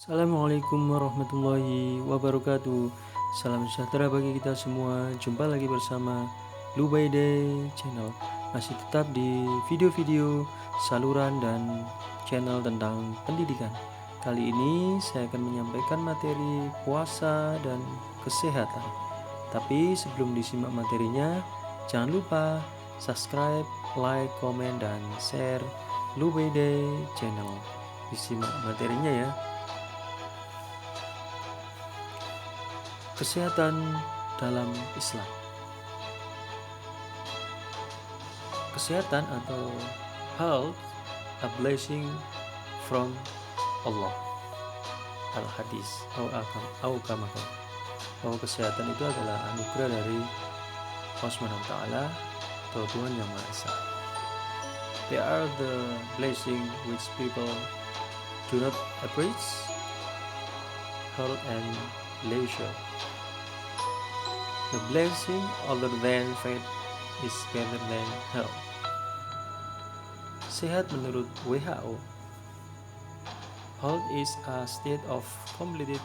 Assalamualaikum warahmatullahi wabarakatuh. Salam sejahtera bagi kita semua. Jumpa lagi bersama Lubaide Channel. Masih tetap di video-video saluran dan channel tentang pendidikan. Kali ini saya akan menyampaikan materi puasa dan kesehatan. Tapi sebelum disimak materinya, jangan lupa subscribe, like, komen, dan share Lubaide Channel. Disimak materinya ya. Kesehatan dalam Islam. Kesehatan atau health, a blessing from Allah. Al-Hadis au kama bahwa kesehatan itu adalah anugerah dari Allah Subhanahu wa taala atau Tuhan Yang Maha Esa. They are the blessing which people do not appreciate, health and leisure. The blessing other than faith is better than health. Sehat menurut WHO. Health is a state of completed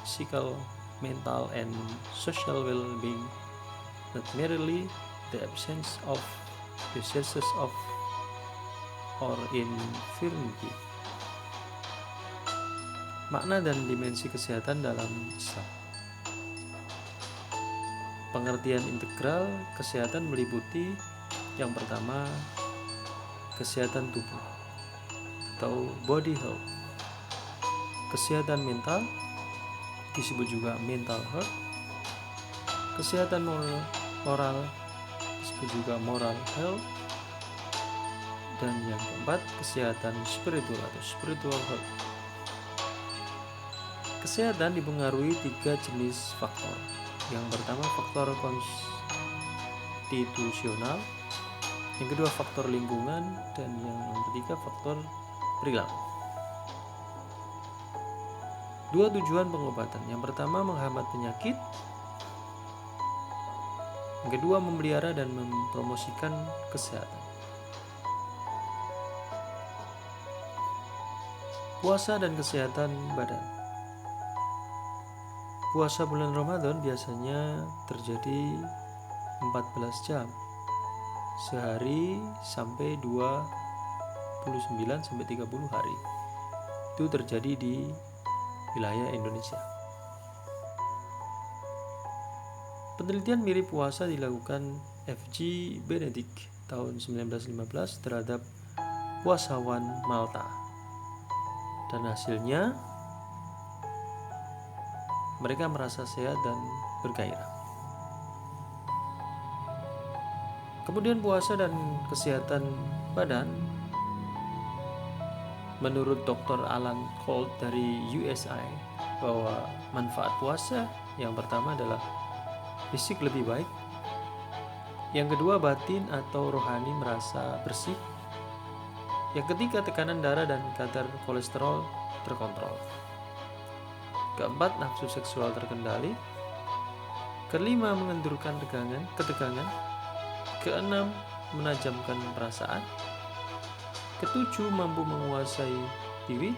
physical, mental, and social well-being, not merely the absence of diseases of or infirmity. Makna dan dimensi kesehatan dalam Islam. Pengertian integral kesehatan meliputi yang pertama, kesehatan tubuh atau body health. Kesehatan mental disebut juga mental health. Kesehatan moral disebut juga moral health. Dan yang keempat, kesehatan spiritual atau spiritual health. Kesehatan dipengaruhi 3 jenis faktor. Yang pertama faktor konstitusional, yang kedua faktor lingkungan, dan yang ketiga faktor perilaku. Dua tujuan pengobatan. Yang pertama menghambat penyakit, yang kedua memelihara dan mempromosikan kesehatan. Puasa dan kesehatan badan. Puasa bulan Ramadan biasanya terjadi 14 jam sehari sampai 29 sampai 30 hari. Itu terjadi di wilayah Indonesia. Penelitian mirip puasa dilakukan F.G. Benedict tahun 1915 terhadap puasawan Malta. Dan hasilnya mereka merasa sehat dan bergairah. Kemudian puasa dan kesehatan badan. Menurut Dr. Alan Colt dari USI, bahwa manfaat puasa yang pertama adalah fisik lebih baik, yang kedua batin atau rohani merasa bersih, yang ketiga tekanan darah dan kadar kolesterol terkontrol, keempat nafsu seksual terkendali, kelima mengendurkan ketegangan, keenam menajamkan perasaan, ketujuh mampu menguasai diri,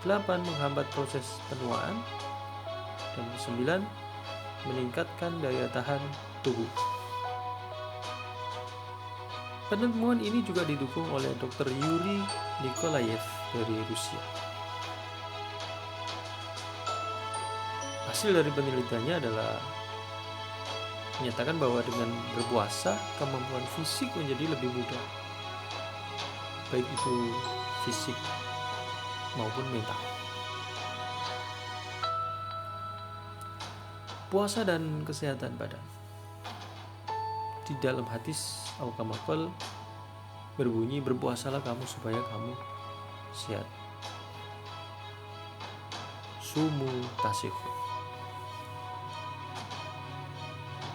8 menghambat proses penuaan, dan 9 meningkatkan daya tahan tubuh. Penemuan ini juga didukung oleh Dr. Yuri Nikolaev dari Rusia. Hasil dari penelitiannya adalah menyatakan bahwa dengan berpuasa kemampuan fisik menjadi lebih mudah, baik itu fisik maupun mental. Puasa dan kesehatan badan. Di dalam hadis Al-Kamakal berbunyi, berpuasalah kamu supaya kamu sehat. Sumu tasihu.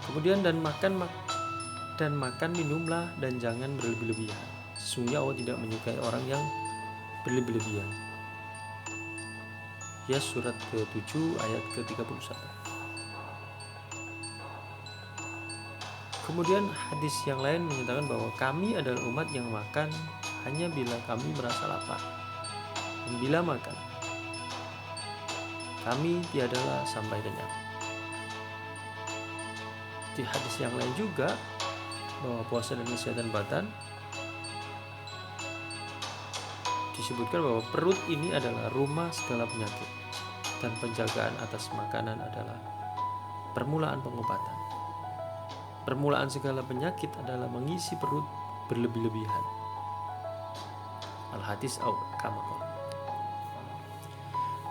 Kemudian dan makan minumlah dan jangan berlebih-lebihan. Sesungguhnya Allah tidak menyukai orang yang berlebih-lebihan. Ya, surat ke-7 ayat ke-31. Kemudian hadis yang lain menyatakan bahwa kami adalah umat yang makan hanya bila kami merasa lapar. Dan bila makan, kami tiadalah sampai kenyang. Di hadis yang lain juga bahwa puasa dan kesehatan badan disebutkan bahwa perut ini adalah rumah segala penyakit dan penjagaan atas makanan adalah permulaan pengobatan. Permulaan segala penyakit adalah mengisi perut berlebih-lebihan. Al-Hadis kama qala.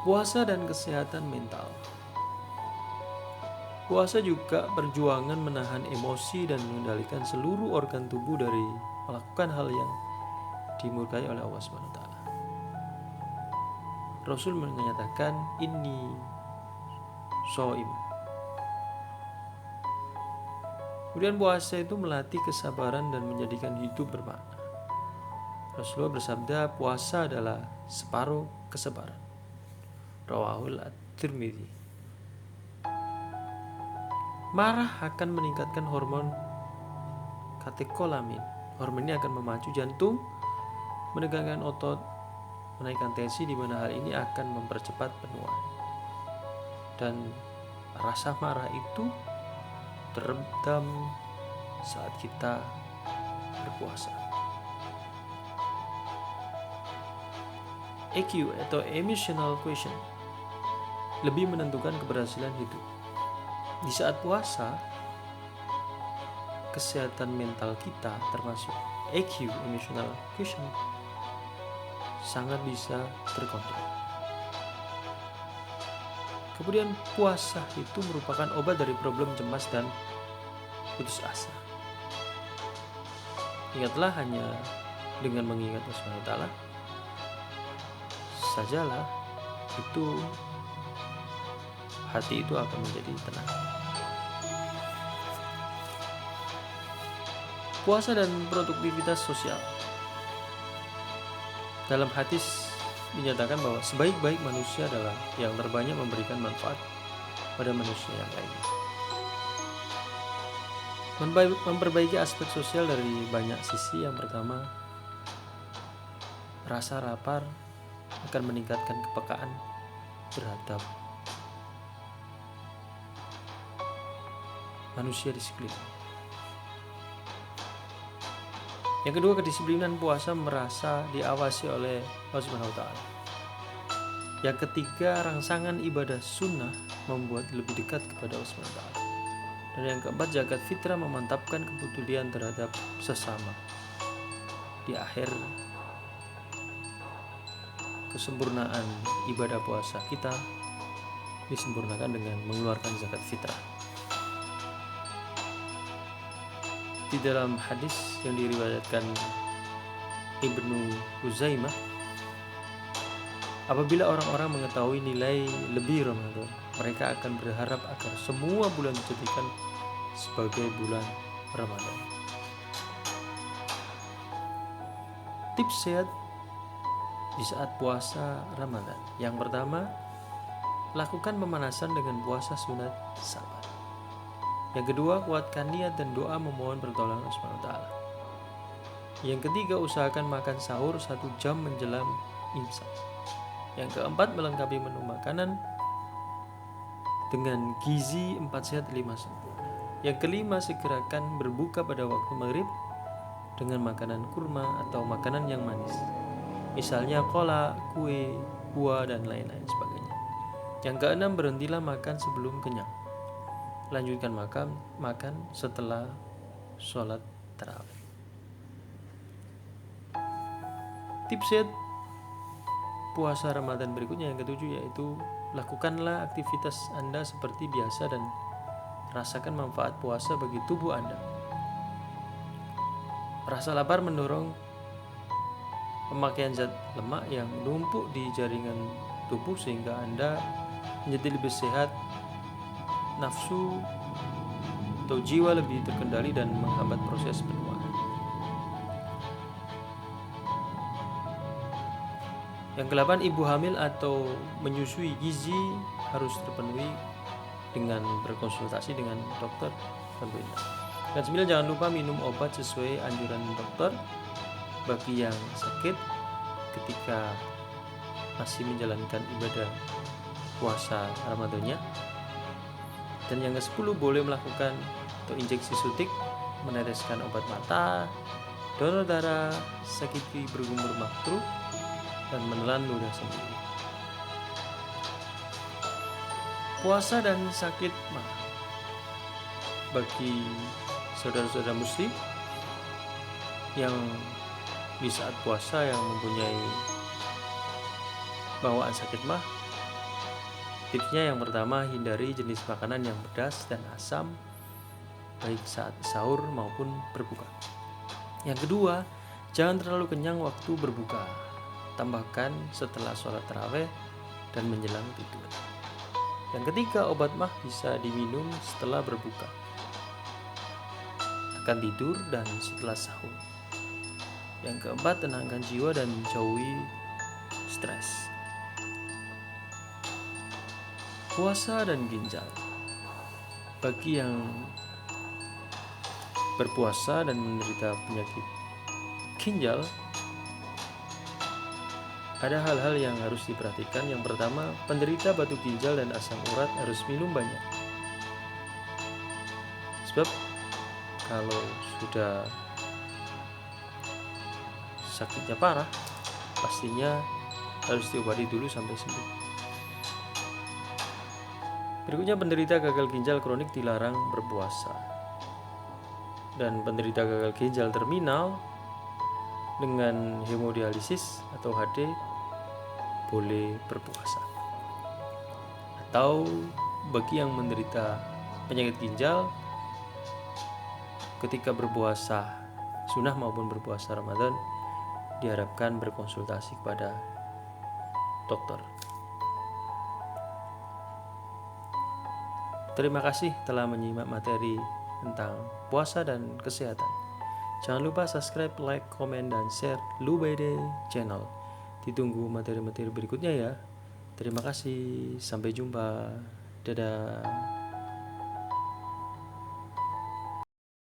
Puasa dan kesehatan mental. Puasa juga perjuangan menahan emosi dan mengendalikan seluruh organ tubuh dari melakukan hal yang dimurkai oleh Allah SWT. Rasul menyatakan inni shaim. Kemudian puasa itu melatih kesabaran dan menjadikan hidup bermakna. Rasulullah bersabda, puasa adalah separuh kesabaran. Rawahul At-Tirmidzi. Marah akan meningkatkan hormon katekolamin. Hormon ini akan memacu jantung, menegangkan otot, menaikkan tensi, di mana hal ini akan mempercepat penuaan. Dan rasa marah itu terendam saat kita berpuasa. EQ atau emotional quotient lebih menentukan keberhasilan hidup. Di saat puasa, kesehatan mental kita termasuk EQ, emotional quotient, sangat bisa terkontrol. Kemudian puasa itu merupakan obat dari problem cemas dan putus asa. Ingatlah, hanya dengan mengingat Allah SWT sajalah itu hati itu akan menjadi tenang. Puasa dan produktivitas sosial. Dalam hadis dinyatakan bahwa sebaik-baik manusia adalah yang terbanyak memberikan manfaat pada manusia yang lainnya. Memperbaiki aspek sosial dari banyak sisi. Yang pertama, rasa lapar akan meningkatkan kepekaan terhadap manusia di sekeliling. Yang kedua, kedisiplinan puasa merasa diawasi oleh Allah Subhanahu wa Ta'ala. Yang ketiga, rangsangan ibadah sunnah membuat lebih dekat kepada Allah Subhanahu wa Ta'ala. Dan yang keempat, zakat fitrah memantapkan kepedulian terhadap sesama. Di akhir kesempurnaan ibadah puasa kita disempurnakan dengan mengeluarkan zakat fitrah. Di dalam hadis yang diriwayatkan Ibnu Huzaimah, apabila orang-orang mengetahui nilai lebih Ramadan, mereka akan berharap agar semua bulan dijadikan sebagai bulan Ramadan. Tips sehat di saat puasa Ramadan. Yang pertama, lakukan pemanasan dengan puasa sunat sabar. Yang kedua, kuatkan niat dan doa memohon pertolongan Allah SWT. Yang ketiga, usahakan makan sahur 1 jam menjelang imsak. Yang keempat, melengkapi menu makanan dengan gizi 4 sehat 5 sempurna. Yang kelima, segerakan berbuka pada waktu maghrib dengan makanan kurma atau makanan yang manis, misalnya kolak, kue, buah, dan lain-lain sebagainya. Yang keenam, berhentilah makan sebelum kenyang. Lanjutkan makan setelah sholat tarawih. Tips sehat puasa Ramadan berikutnya yang ketujuh, yaitu lakukanlah aktivitas Anda seperti biasa dan rasakan manfaat puasa bagi tubuh Anda. Rasa lapar mendorong pemakaian zat lemak yang menumpuk di jaringan tubuh sehingga Anda menjadi lebih sehat, nafsu atau jiwa lebih terkendali dan menghambat proses penuaan. Yang ke-8, ibu hamil atau menyusui gizi harus terpenuhi dengan berkonsultasi dengan dokter tentunya. Dan 9, jangan lupa minum obat sesuai anjuran dokter bagi yang sakit ketika masih menjalankan ibadah puasa Ramadannya. Dan yang ke-10 boleh melakukan atau injeksi suntik, meneteskan obat mata, donor darah, sakit bergumur makruh, dan menelan ludah sendiri. Puasa dan sakit mah. Bagi saudara-saudara muslim yang di saat puasa yang mempunyai bawaan sakit mah, tipsnya yang pertama, hindari jenis makanan yang pedas dan asam baik saat sahur maupun berbuka. Yang kedua, jangan terlalu kenyang waktu berbuka. Tambahkan setelah sholat tarawih dan menjelang tidur. Yang ketiga, obat mah bisa diminum setelah berbuka, akan tidur, dan setelah sahur. Yang keempat, tenangkan jiwa dan jauhi stres. Puasa dan ginjal. Bagi yang berpuasa dan menderita penyakit ginjal, ada hal-hal yang harus diperhatikan. Yang pertama, penderita batu ginjal dan asam urat harus minum banyak. Sebab kalau sudah sakitnya parah, pastinya harus diobati dulu sampai sembuh. Berikutnya, penderita gagal ginjal kronik dilarang berpuasa. Dan penderita gagal ginjal terminal dengan hemodialisis atau HD boleh berpuasa. Atau bagi yang menderita penyakit ginjal, ketika berpuasa sunnah maupun berpuasa Ramadan, diharapkan berkonsultasi kepada dokter. Terima kasih telah menyimak materi tentang puasa dan kesehatan. Jangan lupa subscribe, like, komen, dan share Lubaide channel. Ditunggu materi-materi berikutnya ya. Terima kasih, sampai jumpa. Dadah.